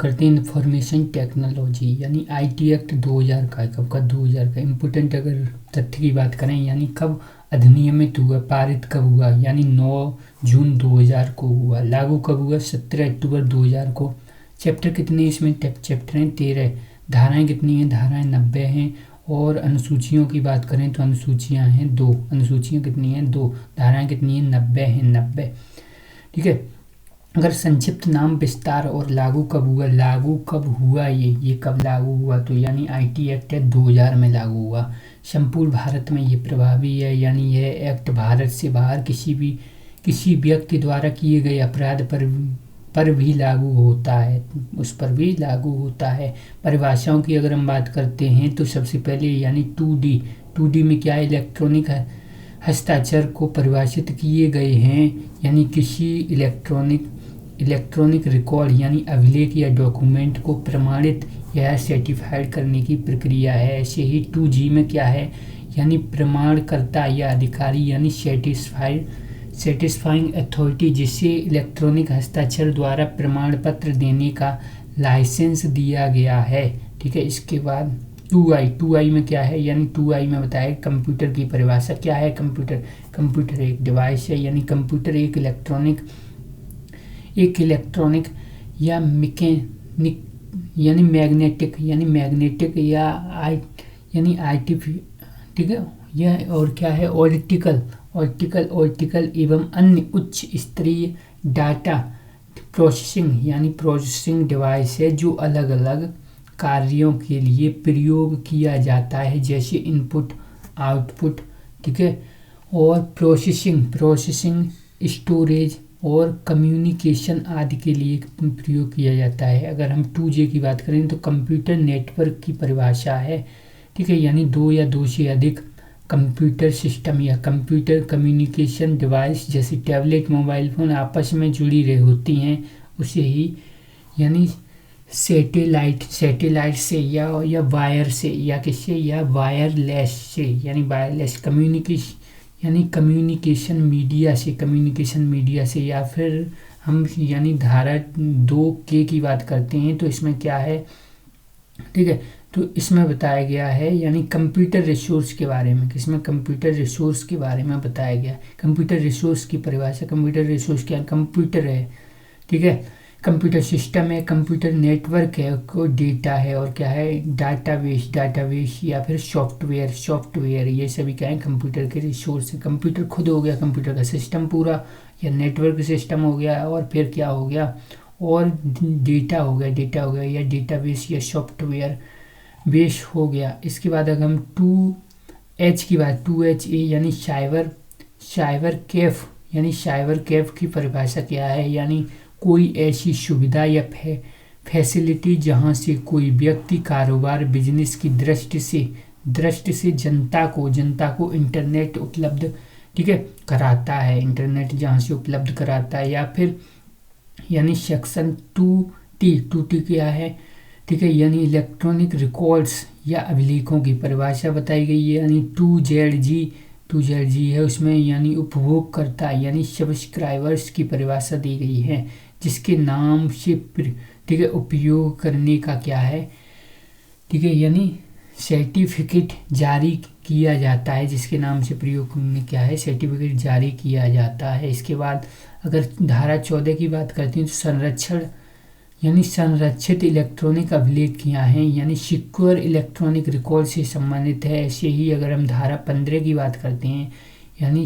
करते हैं information technology यानी आईटी एक्ट 2000 का। कब का? 2000 का। इम्पोर्टेंट अगर तथ्य की बात करें यानी कब अधिनियमित हुआ, पारित कब हुआ, यानी 9 जून 2000 को हुआ। लागू कब हुआ? 17 अक्टूबर 2000 को। चैप्टर कितने इसमें? चैप्टर हैं 13। धाराएं कितनी हैं? धाराएं 90 हैं। और अनुसूचियों की बात करें तो अनुसूचियां हैं 2। अनुसूचियां कितनी हैं? 2। धाराएं कितनी हैं? 90 हैं। 90, ठीक है। अगर संक्षिप्त नाम, विस्तार और लागू कब हुआ, लागू कब हुआ, ये कब लागू हुआ, तो यानी आईटी एक्ट 2000 में लागू हुआ। संपूर्ण भारत में ये प्रभावी है, यानी यह एक्ट भारत से बाहर किसी व्यक्ति द्वारा किए गए अपराध पर भी लागू होता है, उस पर भी लागू होता है। परिभाषाओं की अगर हम बात करते हैं तो सबसे पहले यानी 2D में क्या है? इलेक्ट्रॉनिक हस्ताक्षर को परिभाषित किए गए हैं, यानी किसी इलेक्ट्रॉनिक रिकॉर्ड यानी अभिलेख या डॉक्यूमेंट को प्रमाणित या सर्टिफाइड करने की प्रक्रिया है। ऐसे ही 2G में क्या है? यानी प्रमाणकर्ता या अधिकारी यानी सेटिस्फाइंग अथॉरिटी, जिसे इलेक्ट्रॉनिक हस्ताक्षर द्वारा प्रमाण पत्र देने का लाइसेंस दिया गया है, ठीक है। इसके बाद 2I में क्या है? यानी 2I में बताया कंप्यूटर की परिभाषा क्या है? कंप्यूटर एक डिवाइस है, यानी कंप्यूटर एक इलेक्ट्रॉनिक या मैकेनिक यानी मैग्नेटिक यानी आर्टिफिशियल, ठीक है। यह और क्या है? ऑप्टिकल एवं अन्य उच्च स्तरीय डाटा प्रोसेसिंग डिवाइस है, जो अलग अलग कार्यों के लिए प्रयोग किया जाता है, जैसे इनपुट, आउटपुट, ठीक है, और प्रोसेसिंग, स्टोरेज और कम्युनिकेशन आदि के लिए प्रयोग किया जाता है। अगर हम 2J की बात करें तो कंप्यूटर नेटवर्क की परिभाषा है, ठीक है, यानी 2 या 2 से अधिक कंप्यूटर सिस्टम या कंप्यूटर कम्युनिकेशन डिवाइस जैसे टैबलेट, मोबाइल फोन आपस में जुड़ी रही होती हैं, उसे ही यानी सैटेलाइट से या वायर से या किससे या वायरलेस से यानी वायरलेस कम्युनिकेशन मीडिया से या फिर हम यानी धारा 2K की बात करते हैं तो इसमें क्या है, ठीक है। तो इसमें बताया गया है यानी कंप्यूटर रिसोर्स के बारे में, किसमें? कंप्यूटर रिसोर्स के बारे में बताया गया। कंप्यूटर रिसोर्स की परिभाषा, कंप्यूटर रिसोर्स क्या? कंप्यूटर है, ठीक है, कंप्यूटर सिस्टम है, कंप्यूटर नेटवर्क है, को डेटा है, और क्या है? डाटाबेस या फिर सॉफ्टवेयर, ये सभी क्या है? कंप्यूटर के रिसोर्स है। कंप्यूटर खुद हो गया कंप्यूटर का सिस्टम पूरा, या नेटवर्क सिस्टम हो गया, और फिर क्या हो गया? और डेटा हो गया या डेटाबेस या सॉफ्टवेयर बेस हो गया। इसके बाद अगर हम 2H की बात, 2HA यानी साइबर कैफ की परिभाषा क्या है? यानी कोई ऐसी सुविधा या फैसिलिटी जहां से कोई व्यक्ति, कारोबार, बिजनेस की दृष्टि से जनता को इंटरनेट उपलब्ध, ठीक है, कराता है, इंटरनेट जहां से उपलब्ध कराता है। या फिर यानी सेक्शन 2T क्या है, ठीक है, यानी इलेक्ट्रॉनिक रिकॉर्ड्स या अभिलेखों की परिभाषा बताई गई है। यानी 2ZG है, उसमें यानी उपभोगकर्ता यानी सब्सक्राइबर्स की परिभाषा दी गई है, जिसके नाम से, ठीक है, उपयोग करने का क्या है, ठीक है, यानी सर्टिफिकेट जारी किया जाता है, जिसके नाम से प्रयोग में क्या है? सर्टिफिकेट जारी किया जाता है। इसके बाद अगर धारा 14 की बात करते हैं तो संरक्षित इलेक्ट्रॉनिक अभिलेख क्या हैं? यानी सिक्योर इलेक्ट्रॉनिक रिकॉर्ड से संबंधित है। ऐसे ही अगर हम धारा 15 की बात करते हैं यानी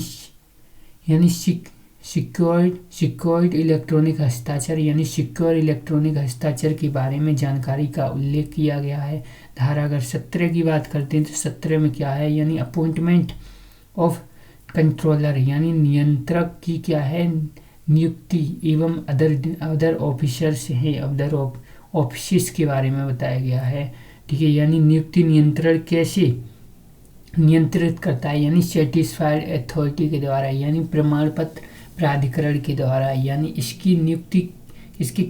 सिक्योर्ड इलेक्ट्रॉनिक हस्ताक्षर, यानी सिक्योर इलेक्ट्रॉनिक हस्ताक्षर के बारे में जानकारी का उल्लेख किया गया है। धारा अगर 17 की बात करते हैं तो 17 में क्या है? यानी अपॉइंटमेंट ऑफ कंट्रोलर, यानी नियंत्रक की क्या है? नियुक्ति एवं अदर ऑफिसर्स है, अदर ऑफिस के बारे में बताया गया है, ठीक है। यानी नियुक्ति नियंत्रण कैसे नियंत्रित करता है? यानी सर्टिफाइड अथॉरिटी के द्वारा, यानी प्रमाण पत्र प्राधिकरण के द्वारा, यानी इसकी नियुक्ति इसकी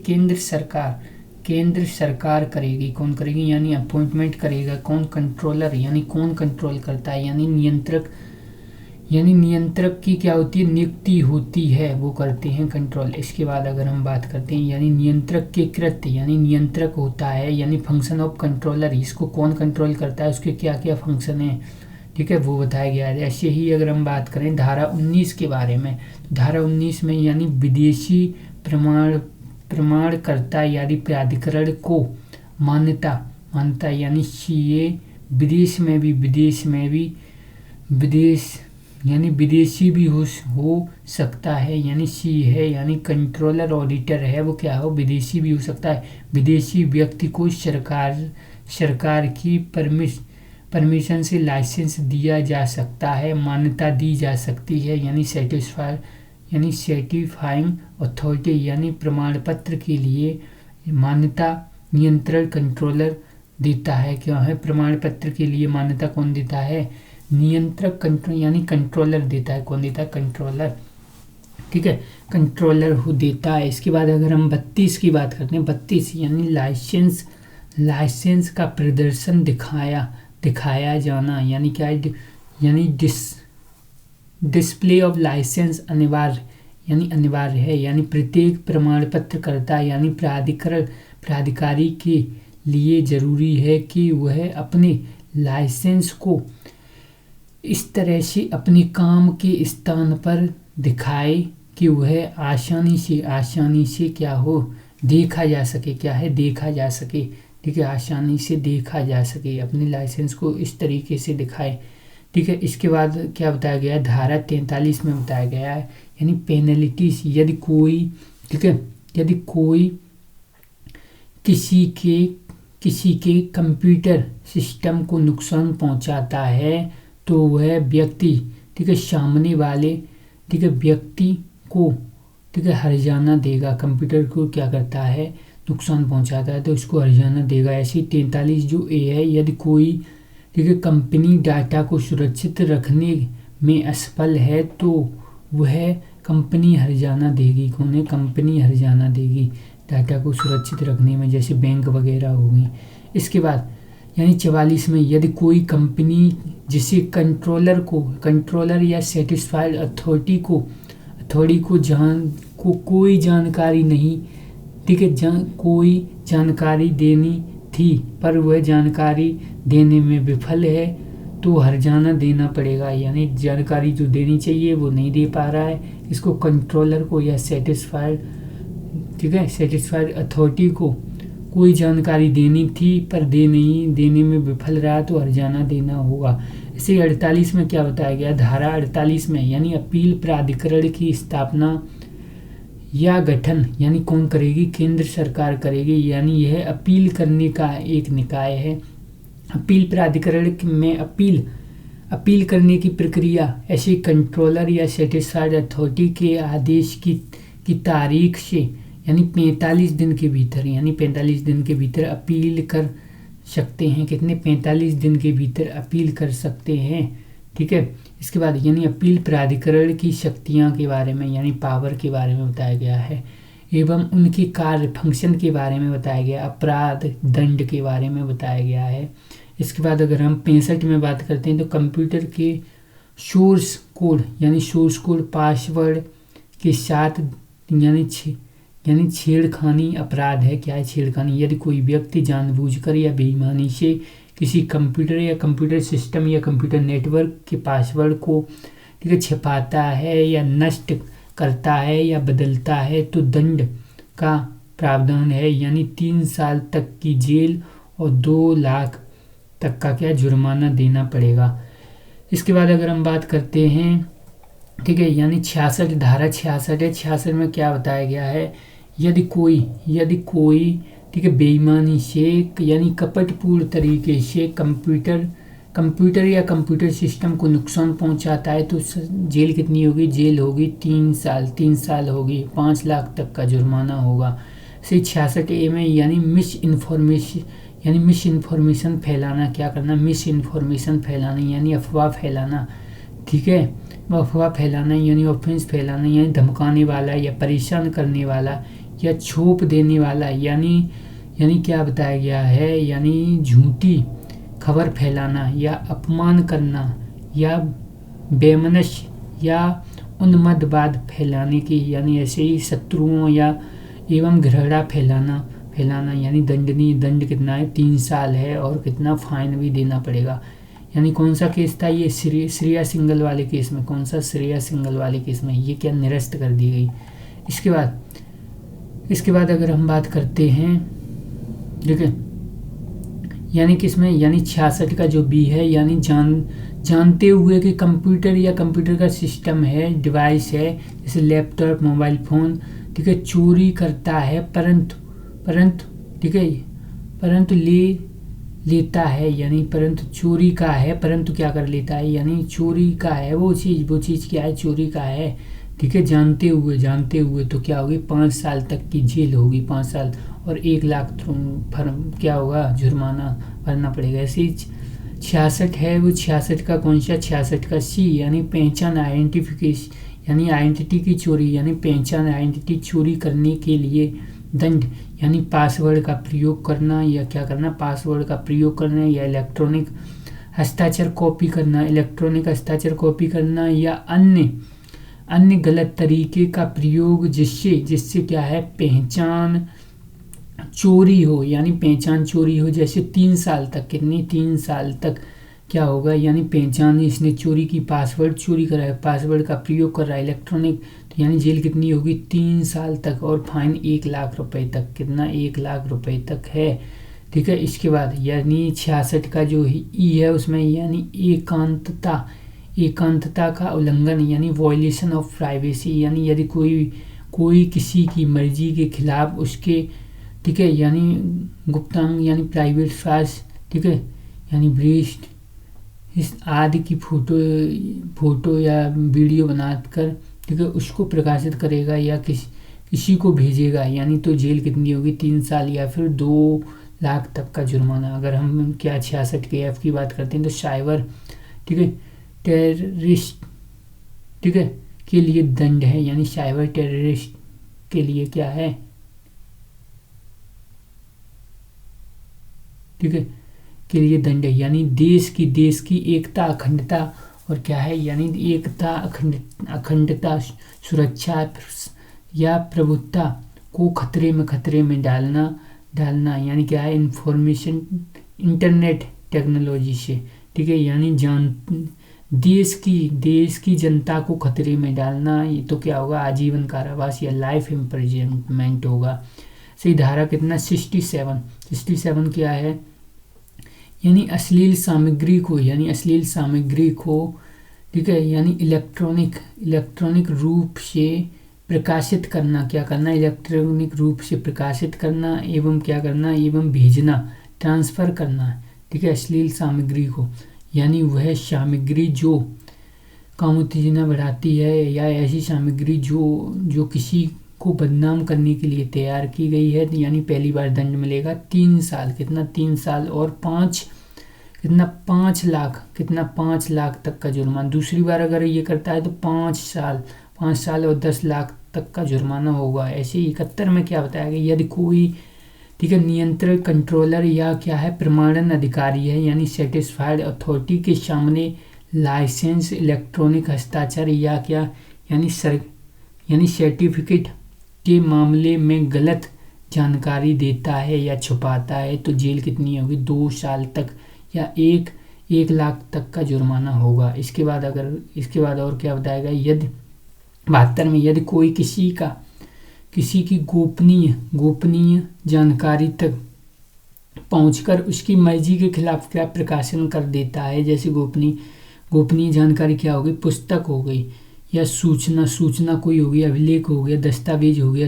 केंद्र सरकार करेगी। कौन करेगी? यानी अपॉइंटमेंट करेगा कौन? कंट्रोलर, यानी कौन कंट्रोल करता है? यानी नियंत्रक, यानी नियंत्रक की क्या होती है, नियुक्ति होती है, वो करते हैं कंट्रोल। इसके बाद अगर हम बात करते हैं यानी नियंत्रक के कृत्य, यानी नियंत्रक होता है यानी फंक्शन ऑफ कंट्रोलर, इसको कौन कंट्रोल करता है, उसके क्या क्या फंक्शन है, ठीक है, वो बताया गया है। ऐसे ही अगर हम बात करें धारा 19 के बारे में, तो धारा 19 में यानी विदेशी प्रमाणकर्ता यानी प्राधिकरण को मान्यता यानी सीए विदेश यानी विदेशी भी हो सकता है, यानी सी है यानी कंट्रोलर ऑडिटर है, वो क्या हो, विदेशी भी हो सकता है। विदेशी व्यक्ति को सरकार की परमिशन से लाइसेंस दिया जा सकता है, मान्यता दी जा सकती है, यानी सर्टिफाइंग अथॉरिटी यानी प्रमाण पत्र के लिए मान्यता नियंत्रण कंट्रोलर देता है। क्या है, प्रमाण पत्र के लिए मान्यता कौन देता है, नियंत्रक यानी कंट्रोलर देता है। कौन देता है, कंट्रोलर, ठीक है, कंट्रोलर हो देता है। इसके बाद अगर हम 32 की बात करते हैं, 32 यानी लाइसेंस का प्रदर्शन दिखाया जाना, यानी क्या है, यानी डिस्प्ले ऑफ लाइसेंस अनिवार्य है, यानी प्रत्येक प्रमाण पत्र करता यानी प्राधिकारी के लिए जरूरी है कि वह अपने लाइसेंस को इस तरह से अपने काम के स्थान पर दिखाए कि वह आसानी से क्या हो, देखा जा सके, क्या है, देखा जा सके, ठीक है, आसानी से देखा जा सके, अपने लाइसेंस को इस तरीके से दिखाए, ठीक है। इसके बाद क्या बताया गया है, धारा 43 में बताया गया है यानी पेनल्टीज, यदि कोई, ठीक है, यदि कोई किसी के कंप्यूटर सिस्टम को नुकसान पहुंचाता है तो वह व्यक्ति, ठीक है, सामने वाले, ठीक है, व्यक्ति को, ठीक है, हर्जाना देगा। कंप्यूटर को क्या करता है, नुकसान पहुंचाता है तो उसको हर्जाना देगा। ऐसी 43 जो ए है, यदि कोई, ठीक है, कंपनी डाटा को सुरक्षित रखने में असफल है तो वह कंपनी हर्जाना देगी। कौन है, कंपनी हर्जाना देगी डाटा को सुरक्षित रखने में, जैसे बैंक वगैरह हो गई। इसके बाद यानी 44 में, यदि कोई कंपनी जिसे कंट्रोलर या सेटिस्फाइड अथॉरिटी को कोई जानकारी नहीं, ठीक है, कोई जानकारी देनी थी पर वह जानकारी देने में विफल है तो हर्जाना देना पड़ेगा, यानी जानकारी जो देनी चाहिए वो नहीं दे पा रहा है, इसको कंट्रोलर को या सेटिस्फाइड, ठीक है, सेटिस्फाइड अथॉरिटी को कोई जानकारी देनी थी पर देने में विफल रहा तो हर्जाना देना होगा। इसे 48 में क्या बताया गया, धारा 48 में यानी अपील प्राधिकरण की स्थापना या गठन यानी कौन करेगी, केंद्र सरकार करेगी, यानी यह अपील करने का एक निकाय है। अपील प्राधिकरण में अपील करने की प्रक्रिया ऐसे कंट्रोलर या सेटिस्फाइड अथॉरिटी के आदेश की तारीख से यानी 45 दिन के भीतर अपील कर सकते हैं। कितने, 45 दिन के भीतर अपील कर सकते हैं, ठीक है। इसके बाद यानी अपील प्राधिकरण की शक्तियां के बारे में यानी पावर के बारे में बताया गया है एवं उनके कार्य फंक्शन के बारे में बताया गया, अपराध दंड के बारे में बताया गया है। इसके बाद अगर हम 65 में बात करते हैं तो कंप्यूटर के सोर्स कोड पासवर्ड के साथ यानी छेड़खानी अपराध है। क्या है, छेड़खानी, यदि कोई व्यक्ति जानबूझकर या बेईमानी से किसी कंप्यूटर या कंप्यूटर सिस्टम या कंप्यूटर नेटवर्क के पासवर्ड को, ठीक है, छिपाता है या नष्ट करता है या बदलता है तो दंड का प्रावधान है, यानी 3 साल तक की जेल और 2 लाख तक का क्या जुर्माना देना पड़ेगा। इसके बाद अगर हम बात करते हैं, ठीक है, यानी 66 धारा 66 है। 66 में क्या बताया गया है, यदि कोई ठीक है बेईमानी से यानी कपटपूर्ण तरीके से कंप्यूटर या कंप्यूटर सिस्टम को नुकसान पहुंचाता है तो जेल कितनी होगी, जेल होगी 3 साल होगी, 5 लाख तक का जुर्माना होगा। 66A में यानी मिस इन्फॉर्मेशन फैलाना, क्या करना, मिस इन्फॉर्मेशन फैलाना यानी अफवाह फैलाना, ठीक है, अफवाह फैलाना यानी ऑफेंस फैलाना यानी धमकाने वाला या परेशान करने वाला या छूप देने वाला यानी क्या बताया गया है, यानी झूठी खबर फैलाना या अपमान करना या वैमनस्य या उन्मदवाद फैलाने की, यानी ऐसे ही शत्रुओं या एवं घृणा फैलाना यानी दंडनीय। दंड कितना है? 3 साल है, और कितना फाइन भी देना पड़ेगा। यानी कौन सा केस था ये? श्रेया सिंगल वाले केस में। कौन सा? श्रेया सिंगल वाले केस में ये क्या निरस्त कर दी गई। इसके बाद अगर हम बात करते हैं, ठीक है, यानी किसमें, यानी 66 का जो बी है, यानी जानते हुए कि कंप्यूटर या कंप्यूटर का सिस्टम है, डिवाइस है, जैसे लैपटॉप, मोबाइल फ़ोन, ठीक है, चोरी करता है, परंतु ठीक है, परंतु लेता है, यानी परंतु चोरी का है, परंतु क्या कर लेता है, यानी चोरी का है वो चीज़ क्या है? चोरी का है, ठीक है, जानते हुए तो क्या होगी? 5 साल तक की जेल होगी, 5 साल, और 1 लाख क्या होगा? जुर्माना भरना पड़ेगा। ऐसे ही 66 है, वो 66 का कौन सा? 66 का सी, यानी पहचान, आइडेंटिफिकेशन, यानी आइडेंटिटी की चोरी, यानी पहचान, आइडेंटिटी चोरी करने के लिए दंड, यानी पासवर्ड का प्रयोग करना, या क्या करना? पासवर्ड का प्रयोग करना, या इलेक्ट्रॉनिक हस्ताक्षर कॉपी करना, या अन्य गलत तरीके का प्रयोग जिससे क्या है? पहचान चोरी हो, यानी पहचान चोरी हो। जैसे 3 साल तक, कितनी? 3 साल तक क्या होगा? यानी पहचान इसने चोरी की, पासवर्ड चोरी करा है, पासवर्ड का प्रयोग कर रहा है इलेक्ट्रॉनिक, तो यानी जेल कितनी होगी? 3 साल तक, और फाइन 1 लाख रुपए तक। कितना? 1 लाख रुपए तक है, ठीक है। इसके बाद यानी 66 का जो ई है उसमें, यानी एकांतता का उल्लंघन, यानी वॉयलेशन ऑफ प्राइवेसी, यानी यदि कोई किसी की मर्जी के खिलाफ उसके, ठीक है, यानी गुप्तांग, यानी प्राइवेट फाइल्स, ठीक है, यानी ब्रीस्ट इस आदि की फोटो या वीडियो बनाकर, ठीक है, उसको प्रकाशित करेगा या किसी को भेजेगा, यानी तो जेल कितनी होगी? 3 साल या फिर 2 लाख तक का जुर्माना। अगर हम क्या 66 के एफ की बात करते हैं तो साइबर, ठीक है, टेररिस्ट, ठीक है, के लिए दंड है, यानी साइबर टेररिस्ट के लिए क्या है, ठीक है, के लिए दंड है, यानी देश की एकता, अखंडता, और क्या है, यानी एकता, अखंडता, सुरक्षा या प्रभुत्ता को खतरे में डालना, यानी क्या है? इंफॉर्मेशन इंटरनेट टेक्नोलॉजी से, ठीक है, यानी देश की जनता को खतरे में डालना, ये तो क्या होगा? आजीवन कारावास या लाइफ इम्प्रिजनमेंट होगा। सही धारा कितना? 67 क्या है? यानी अश्लील सामग्री को, ठीक है, यानी इलेक्ट्रॉनिक रूप से प्रकाशित करना, क्या करना? इलेक्ट्रॉनिक रूप से प्रकाशित करना, एवं क्या करना? एवं भेजना, ट्रांसफर करना, ठीक है, अश्लील सामग्री को, यानी वह सामग्री जो काम उत्तेजना बढ़ाती है, या ऐसी सामग्री जो किसी को बदनाम करने के लिए तैयार की गई है, यानी पहली बार दंड मिलेगा 3 साल। कितना? 3 साल, और 5 लाख तक का जुर्माना। दूसरी बार अगर ये करता है तो 5 साल और 10 लाख तक का जुर्माना होगा। ऐसे 71 में क्या बताया गया? यदि कोई, ठीक है, नियंत्रण, कंट्रोलर या क्या है, प्रमाणन अधिकारी है, यानी सेटिस्फाइड अथॉरिटी के सामने लाइसेंस, इलेक्ट्रॉनिक हस्ताक्षर या क्या, यानी सर्टिफिकेट के मामले में गलत जानकारी देता है या छुपाता है, तो जेल कितनी होगी? 2 साल तक या 1 लाख तक का जुर्माना होगा। इसके बाद और क्या बताएगा? यदि 72 में, यदि कोई किसी की गोपनीय जानकारी तक पहुंचकर उसकी मर्जी के खिलाफ क्या प्रकाशन कर देता है, जैसे गोपनीय जानकारी क्या होगी? पुस्तक हो गई, या सूचना कोई हो गया, अभिलेख हो गया, दस्तावेज हो गया,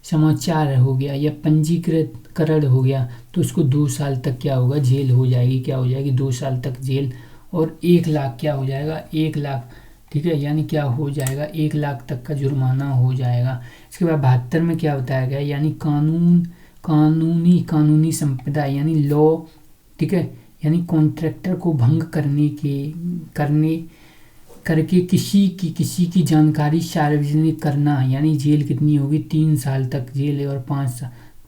समाचार हो गया, या पंजीकरण हो गया, तो उसको 2 साल तक क्या होगा? जेल हो जाएगी। क्या हो जाएगी? 2 साल तक जेल, और 1 लाख क्या हो जाएगा? 1 लाख, ठीक है, यानी क्या हो जाएगा? 1 लाख तक का जुर्माना हो जाएगा। इसके बाद 72 में क्या बताया गया? यानी कानूनी संपदा, यानी लॉ, ठीक है, यानी कॉन्ट्रैक्टर को भंग करके किसी की जानकारी सार्वजनिक करना, यानी जेल कितनी होगी? 3 साल तक जेल, और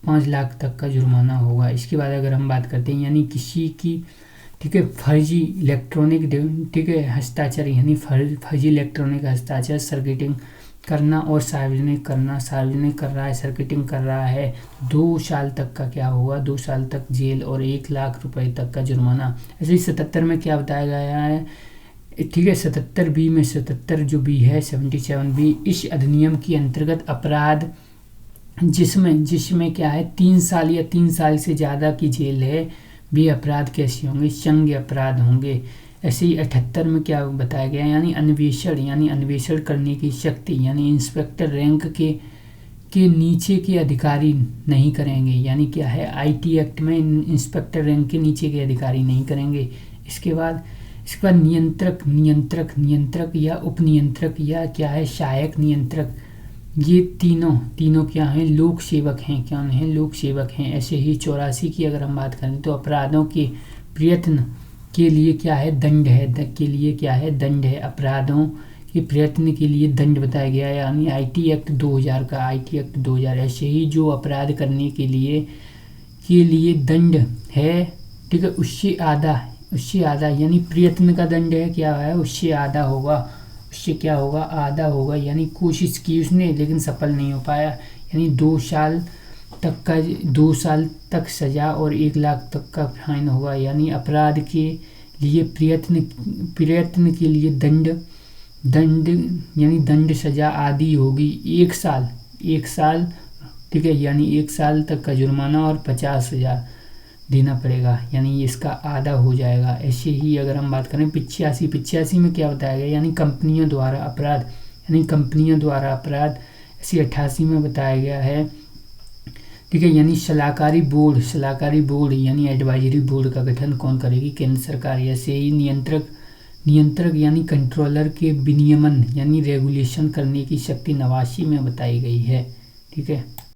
5 लाख तक का जुर्माना होगा। इसके बाद अगर हम बात करते हैं, यानी ठीक है, फर्जी इलेक्ट्रॉनिक ठीक है हस्ताक्षर यानी फर्जी इलेक्ट्रॉनिक हस्ताक्षर, सर्किटिंग करना और सार्वजनिक करना, सार्वजनिक कर रहा है, सर्किटिंग कर रहा है, 2 साल तक का क्या होगा, 2 साल तक जेल और 1 लाख रुपए तक का जुर्माना। ऐसे ही 77 में क्या बताया गया है, ठीक है 77 बी में 77 जो बी है 77 बी, इस अधिनियम के अंतर्गत अपराध जिसमें क्या है 3 साल या 3 साल से ज़्यादा की जेल है, वे अपराध कैसे होंगे, संज्ञेय अपराध होंगे। ऐसे ही 78 में क्या बताया गया, यानी अन्वेषण करने की शक्ति, यानी इंस्पेक्टर रैंक के नीचे के अधिकारी नहीं करेंगे, यानी क्या है आईटी एक्ट में इंस्पेक्टर रैंक के नीचे के अधिकारी नहीं करेंगे। इसके बाद नियंत्रक या उपनियंत्रक या क्या है सहायक नियंत्रक, ये तीनों क्या हैं, लोक सेवक हैं, क्या हैं, लोक सेवक हैं। ऐसे ही 84 की अगर हम बात करें तो अपराधों के प्रयत्न के लिए क्या है, दंड है, के लिए क्या है, दंड है, अपराधों के प्रयत्न के लिए दंड बताया गया है, यानी आईटी एक्ट 2000 का, आईटी एक्ट 2000। ऐसे ही जो अपराध करने के लिए दंड है, ठीक है, उससे आधा यानी प्रयत्न का दंड है क्या है, उससे आधा होगा, उससे क्या होगा, आधा होगा, यानी कोशिश की उसने लेकिन सफल नहीं हो पाया, यानी 2 साल तक सजा और 1 लाख तक का फाइन होगा। यानी अपराध के लिए प्रयत्न के लिए दंड यानी दंड सजा आदि होगी 1 साल, ठीक है, यानी 1 साल तक का जुर्माना और 50,000 देना पड़ेगा, यानी इसका आधा हो जाएगा। ऐसे ही अगर हम बात करें 85 में क्या बताया गया, यानी कंपनियों द्वारा अपराध, ऐसे 88 में बताया गया है, ठीक है, यानी सलाहकारी बोर्ड यानी एडवाइजरी बोर्ड का गठन कौन करेगी, केंद्र सरकार। ऐसे ही नियंत्रक यानी कंट्रोलर के विनियमन यानी रेगुलेशन करने की शक्ति 89 में बताई गई है, ठीक है।